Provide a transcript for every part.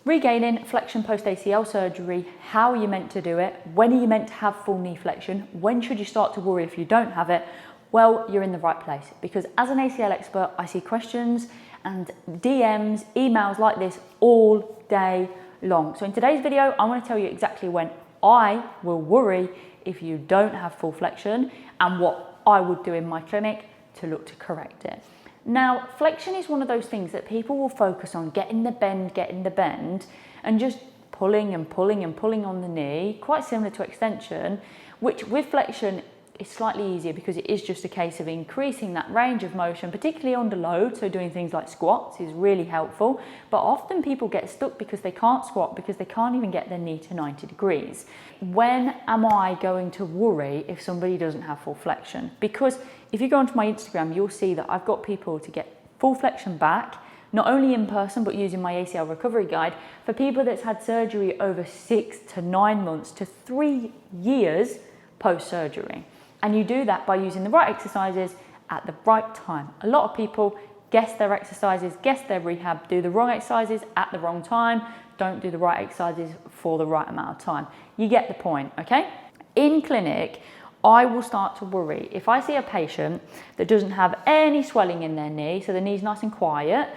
Regaining flexion post ACL surgery, how are you meant to do it? When are you meant to have full knee flexion? When should you start to worry if you don't have it? Well, you're in the right place, because as an ACL expert, I see questions and DMs, emails like this all day long. So in today's video, I want to tell you exactly when I will worry if you don't have full flexion and what I would do in my clinic to look to correct it. Now, flexion is one of those things that people will focus on getting the bend, and just pulling and pulling and pulling on the knee, quite similar to extension, which with flexion is slightly easier because it is just a case of increasing that range of motion, particularly under load. So doing things like squats is really helpful, but often people get stuck because they can't squat, because they can't even get their knee to 90 degrees. When am I going to worry if somebody doesn't have full flexion? Because if you go onto my Instagram, you'll see that I've got people to get full flexion back, not only in person, but using my ACL recovery guide for people that's had surgery over 6 to 9 months to 3 years post-surgery. And you do that by using the right exercises at the right time. A lot of people guess their exercises, guess their rehab, do the wrong exercises at the wrong time, don't do the right exercises for the right amount of time. You get the point, okay? In clinic, I will start to worry if I see a patient that doesn't have any swelling in their knee, so the knee's nice and quiet,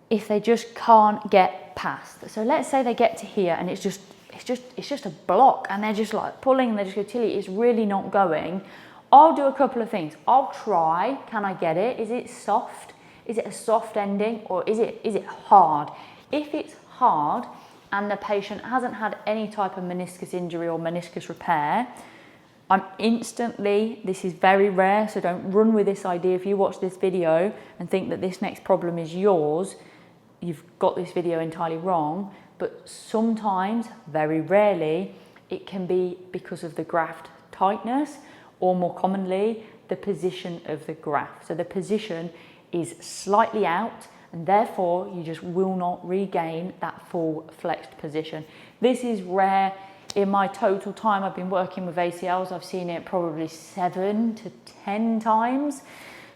if they just can't get past. So let's say they get to here and it's just a block and they're just like pulling and they just go, Tilly, it's really not going. I'll do a couple of things. I'll try, can I get it? Is it soft? Is it a soft ending, or is it hard? If it's hard and the patient hasn't had any type of meniscus injury or meniscus repair, I'm instantly, this is very rare, so don't run with this idea. If you watch this video and think that this next problem is yours, you've got this video entirely wrong. But sometimes, very rarely, it can be because of the graft tightness, or more commonly, the position of the graft. So the position is slightly out, and therefore you just will not regain that full flexed position. This is rare. In my total time I've been working with ACLs, I've seen it probably 7 to 10 times.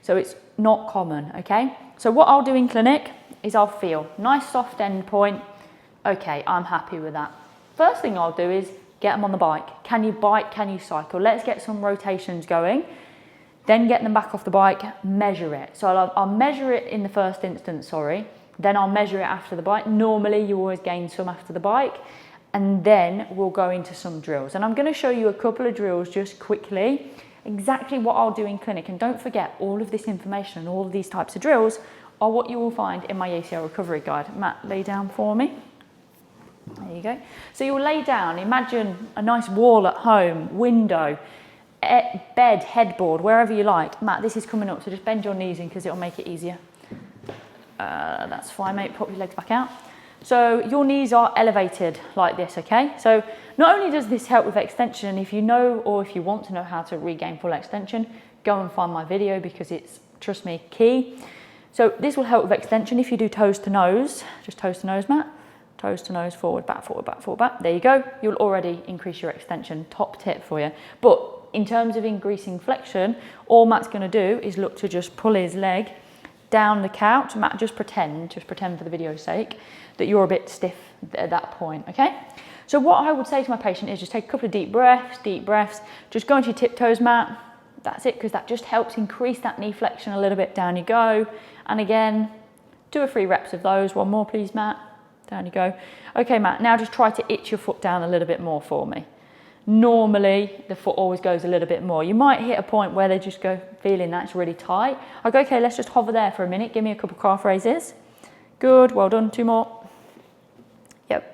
So it's not common, okay? So what I'll do in clinic is I'll feel nice soft end point. Okay, I'm happy with that. First thing I'll do is get them on the bike. Can you bike? Can you cycle? Let's get some rotations going. Then get them back off the bike, measure it. So I'll measure it in the first instance, then I'll measure it after the bike. Normally you always gain some after the bike, and then we'll go into some drills. And I'm gonna show you a couple of drills just quickly, exactly what I'll do in clinic. And don't forget, all of this information and all of these types of drills are what you will find in my ACL recovery guide. Matt, lay down for me. There you go. So you'll lay down, imagine a nice wall at home, window, bed, headboard, wherever you like. Matt, this is coming up, so just bend your knees in because it'll make it easier. That's fine, mate. Pop your legs back out. So your knees are elevated like this, okay? So not only does this help with extension, if you know or if you want to know how to regain full extension, go and find my video because it's, trust me, key. So this will help with extension if you do toes to nose. Just toes to nose, Matt. Toes to nose, forward, back, forward, back, forward, back. There you go. You'll already increase your extension. Top tip for you. But in terms of increasing flexion, all Matt's going to do is look to just pull his leg down the couch. Matt, just pretend for the video's sake, that you're a bit stiff at that point, okay? So what I would say to my patient is just take a couple of deep breaths. Just go into your tiptoes, Matt. That's it, because that just helps increase that knee flexion a little bit. Down you go. And again, 2 or 3 reps of those. One more, please, Matt. Down you go. Okay, Matt, now just try to itch your foot down a little bit more for me. Normally, the foot always goes a little bit more. You might hit a point where they just go, feeling that's really tight. I go, okay, let's just hover there for a minute. Give me a couple of calf raises. Good, well done, 2 more. Yep.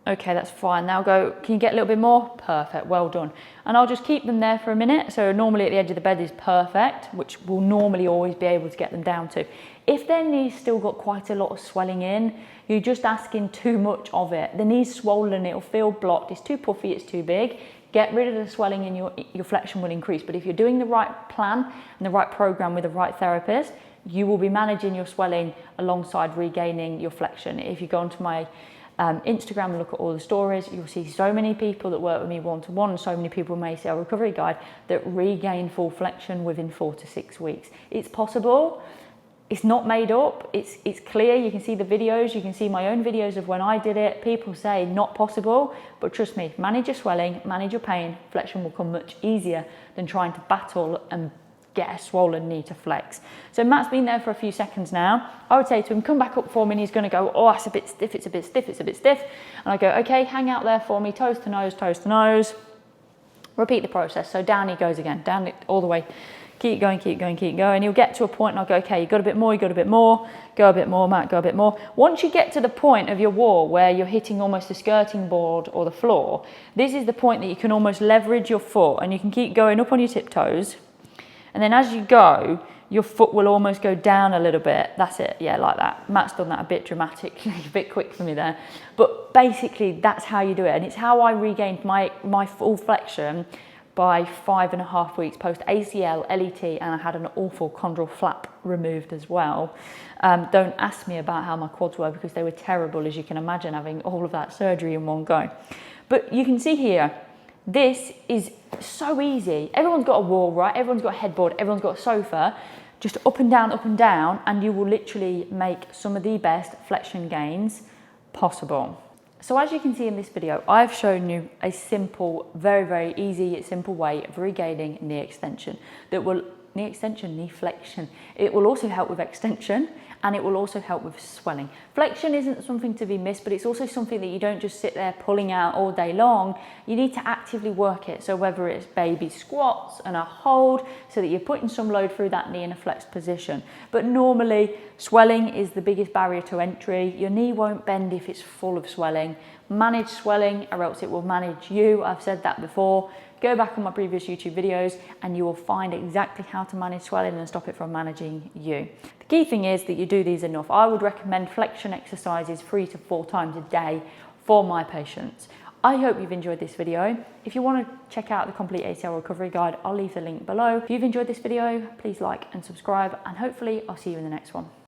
Okay, that's fine. Now go, can you get a little bit more? Perfect, well done. And I'll just keep them there for a minute. So normally at the edge of the bed is perfect, which will normally always be able to get them down to. If their knee's still got quite a lot of swelling in, you're just asking too much of it. The knee's swollen, it'll feel blocked, it's too puffy, it's too big. Get rid of the swelling and your flexion will increase. But if you're doing the right plan and the right program with the right therapist, you will be managing your swelling alongside regaining your flexion. If you go onto my Instagram and look at all the stories, you'll see so many people that work with me one-to-one, and so many people in my ACL recovery guide that regain full flexion within 4 to 6 weeks. It's possible. It's not made up, it's clear. You can see the videos, you can see my own videos of when I did it. People say not possible, but trust me, manage your swelling, manage your pain, flexion will come much easier than trying to battle and get a swollen knee to flex. So Matt's been there for a few seconds now. I would say to him, come back up for me, and he's gonna go, oh, it's a bit stiff, it's a bit stiff, it's a bit stiff. And I go, okay, hang out there for me, toes to nose, toes to nose. Repeat the process. So down he goes again, down it all the way. Keep going, keep going, keep going. He'll get to a point and I'll go, okay, you got a bit more, you got a bit more, go a bit more, Matt, go a bit more. Once you get to the point of your wall where you're hitting almost the skirting board or the floor, this is the point that you can almost leverage your foot and you can keep going up on your tiptoes. And then as you go, your foot will almost go down a little bit. That's it, yeah, like that. Matt's done that a bit dramatically, a bit quick for me there. But basically, that's how you do it. And it's how I regained my full flexion by 5.5 weeks post ACL, LET, and I had an awful chondral flap removed as well. Don't ask me about how my quads were because they were terrible, as you can imagine, having all of that surgery in one go. But you can see here, this is so easy. Everyone's got a wall, right? Everyone's got a headboard, everyone's got a sofa. Just up and down, and you will literally make some of the best flexion gains possible. So as you can see in this video, I've shown you a simple, very, very easy, simple way of regaining knee extension that will, knee flexion. It will also help with extension and it will also help with swelling. Flexion isn't something to be missed, but it's also something that you don't just sit there pulling out all day long. You need to actively work it. So whether it's baby squats and a hold so that you're putting some load through that knee in a flexed position. But normally swelling is the biggest barrier to entry. Your knee won't bend if it's full of swelling. Manage swelling or else it will manage you. I've said that before. Go back on my previous YouTube videos and you will find exactly how to manage swelling and stop it from managing you. The key thing is that you do these enough. I would recommend flexion exercises 3 to 4 times a day for my patients. I hope you've enjoyed this video. If you want to check out the Complete ACL Recovery Guide, I'll leave the link below. If you've enjoyed this video, please like and subscribe, and hopefully I'll see you in the next one.